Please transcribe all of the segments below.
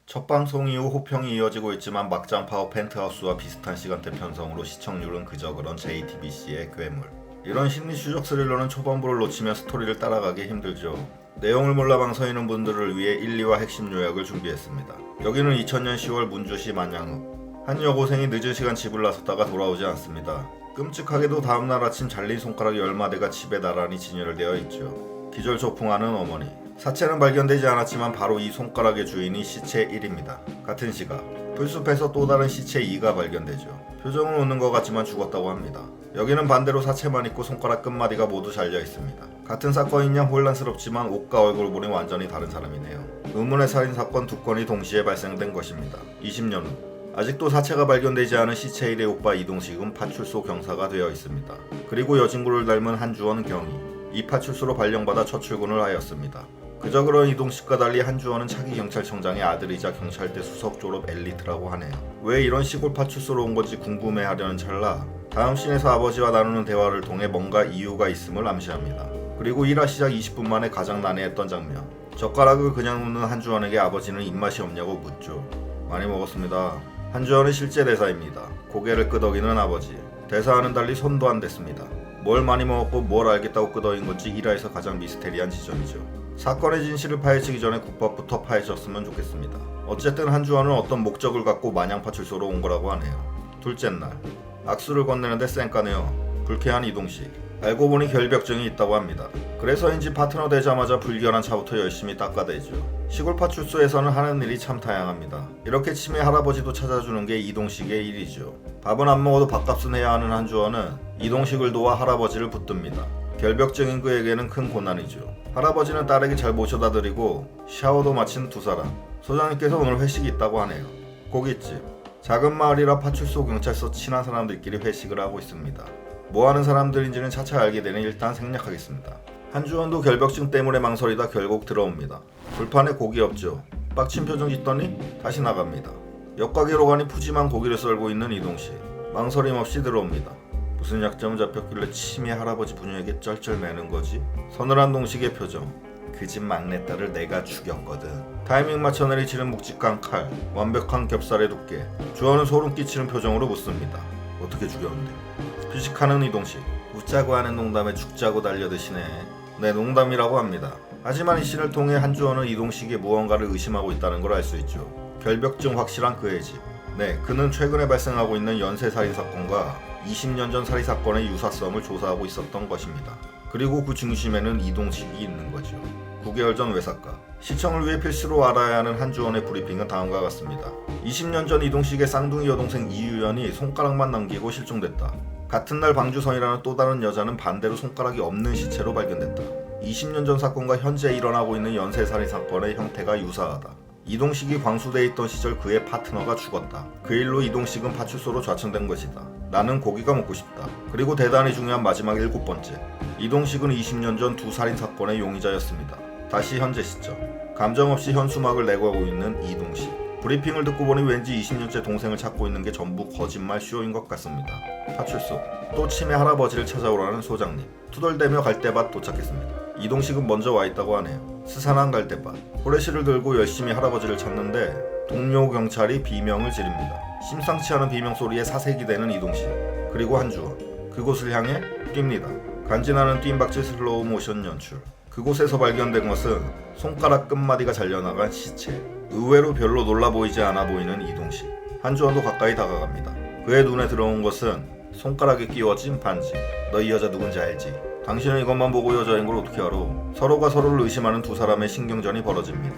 첫 방송 이후 호평이 이어지고 있지만 막장 파워 펜트하우스와 비슷한 시간대 편성으로 시청률은 그저 그런 JTBC의 괴물. 이런 심리 추적 스릴러는 초반부를 놓치면 스토리를 따라가기 힘들죠. 내용을 몰라 망설이는 분들을 위해 1, 2화 핵심 요약을 준비했습니다. 여기는 2000년 10월 문주시 만양읍. 한 여고생이 늦은 시간 집을 나섰다가 돌아오지 않습니다. 끔찍하게도 다음날 아침 잘린 손가락 10마디가 집에 나란히 진열되어 있죠. 기절초풍하는 어머니. 사체는 발견되지 않았지만 바로 이 손가락의 주인이 시체 1입니다. 같은 시각 풀숲에서 또 다른 시체 2가 발견되죠. 표정은 웃는 것 같지만 죽었다고 합니다. 여기는 반대로 사체만 있고 손가락 끝마디가 모두 잘려 있습니다. 같은 사건인 양 혼란스럽지만 옷과 얼굴 보니 완전히 다른 사람이네요. 의문의 살인사건 2건이 동시에 발생된 것입니다. 20년 후 아직도 사체가 발견되지 않은 시체 1의 오빠 이동식은 파출소 경사가 되어 있습니다. 그리고 여진구를 닮은 한주원 경위. 이 파출소로 발령받아 첫 출근을 하였습니다. 그저 그런 이동식과 달리 한주원은 차기 경찰청장의 아들이자 경찰대 수석 졸업 엘리트라고 하네요. 왜 이런 시골 파출소로 온 건지 궁금해하려는 찰나 다음 씬에서 아버지와 나누는 대화를 통해 뭔가 이유가 있음을 암시합니다. 그리고 1화 시작 20분 만에 가장 난해했던 장면. 젓가락을 그냥 놓는 한주원에게 아버지는 입맛이 없냐고 묻죠. 많이 먹었습니다. 한주원의 실제 대사입니다. 고개를 끄덕이는 아버지. 대사와는 달리 손도 안 댔습니다. 뭘 많이 먹었고 뭘 알겠다고 끄덕인 건지 1화에서 가장 미스테리한 지점이죠. 사건의 진실을 파헤치기 전에 국밥부터 파헤쳤으면 좋겠습니다. 어쨌든 한주원은 어떤 목적을 갖고 만양파출소로 온 거라고 하네요. 둘째 날 악수를 건네는데 쌩까네요. 불쾌한 이동식. 알고 보니 결벽증이 있다고 합니다. 그래서인지 파트너 되자마자 불결한 차부터 열심히 닦아대죠. 시골 파출소에서는 하는 일이 참 다양합니다. 이렇게 치매 할아버지도 찾아주는 게 이동식의 일이죠. 밥은 안 먹어도 밥값은 해야 하는 한주원은 이동식을 도와 할아버지를 붙듭니다. 결벽증인 그에게는 큰 고난이죠. 할아버지는 딸에게 잘 모셔다 드리고 샤워도 마친 두 사람. 소장님께서 오늘 회식이 있다고 하네요. 고깃집. 작은 마을이라 파출소 경찰서 친한 사람들끼리 회식을 하고 있습니다. 뭐하는 사람들인지는 차차 알게 되니 일단 생략하겠습니다. 한주원도 결벽증 때문에 망설이다 결국 들어옵니다. 불판에 고기 없죠. 빡친 표정 짓더니 다시 나갑니다. 옆가게로 가니 푸짐한 고기를 썰고 있는 이동식. 망설임 없이 들어옵니다. 무슨 약점 잡혔길래 치매 할아버지 부녀에게 쩔쩔매는 거지? 서늘한 동식의 표정. 그 집 막내딸을 내가 죽였거든. 타이밍 맞춰 내리치는 묵직한 칼. 완벽한 겹살의 두께. 주원은 소름 끼치는 표정으로 묻습니다. 어떻게 죽였는데? 피식하는 이동식. 웃자고 하는 농담에 죽자고 달려드시네. 네, 농담이라고 합니다. 하지만 이 씬을 통해 한주원은 이동식이 무언가를 의심하고 있다는 걸 알 수 있죠. 결벽증 확실한 그의 집. 네, 그는 최근에 발생하고 있는 연쇄살인사건과 20년 전 살인사건의 유사성을 조사하고 있었던 것입니다. 그리고 그 중심에는 이동식이 있는 거죠. 9개월 전 외사과. 시청을 위해 필수로 알아야 하는 한주원의 브리핑은 다음과 같습니다. 20년 전 이동식의 쌍둥이 여동생 이유연이 손가락만 남기고 실종됐다. 같은 날 방주선이라는 또 다른 여자는 반대로 손가락이 없는 시체로 발견됐다. 20년 전 사건과 현재 일어나고 있는 연쇄살인사건의 형태가 유사하다. 이동식이 광수대에 있던 시절 그의 파트너가 죽었다. 그 일로 이동식은 파출소로 좌천된 것이다. 나는 고기가 먹고 싶다. 그리고 대단히 중요한 마지막 7번째. 이동식은 20년 전 두 살인사건의 용의자였습니다. 다시 현재 시점. 감정 없이 현수막을 내걸고 있는 이동식. 브리핑을 듣고 보니 왠지 20년째 동생을 찾고 있는 게 전부 거짓말 쇼인 것 같습니다. 파출소. 또 치매 할아버지를 찾아오라는 소장님. 투덜대며 갈대밭 도착했습니다. 이동식은 먼저 와 있다고 하네요. 스산한 갈대밭. 호레시를 들고 열심히 할아버지를 찾는데 동료 경찰이 비명을 지릅니다. 심상치 않은 비명 소리에 사색이 되는 이동식. 그리고 한주원. 그곳을 향해 뜁니다. 간지나는 뜀박질 슬로우 모션 연출. 그곳에서 발견된 것은 손가락 끝마디가 잘려나간 시체. 의외로 별로 놀라 보이지 않아 보이는 이동식. 한주원도 가까이 다가갑니다. 그의 눈에 들어온 것은 손가락에 끼워진 반지. 너 이 여자 누군지 알지? 당신은 이것만 보고 여자인 걸 어떻게 알아? 서로가 서로를 의심하는 두 사람의 신경전이 벌어집니다.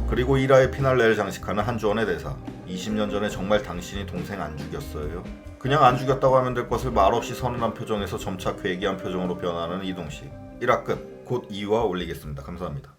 그리고 1화의 피날레를 장식하는 한주원의 대사. 20년 전에 정말 당신이 동생 안 죽였어요? 그냥 안 죽였다고 하면 될 것을 말없이 서늘한 표정에서 점차 괴기한 표정으로 변하는 이동식. 1화 끝. 곧 2화 올리겠습니다. 감사합니다.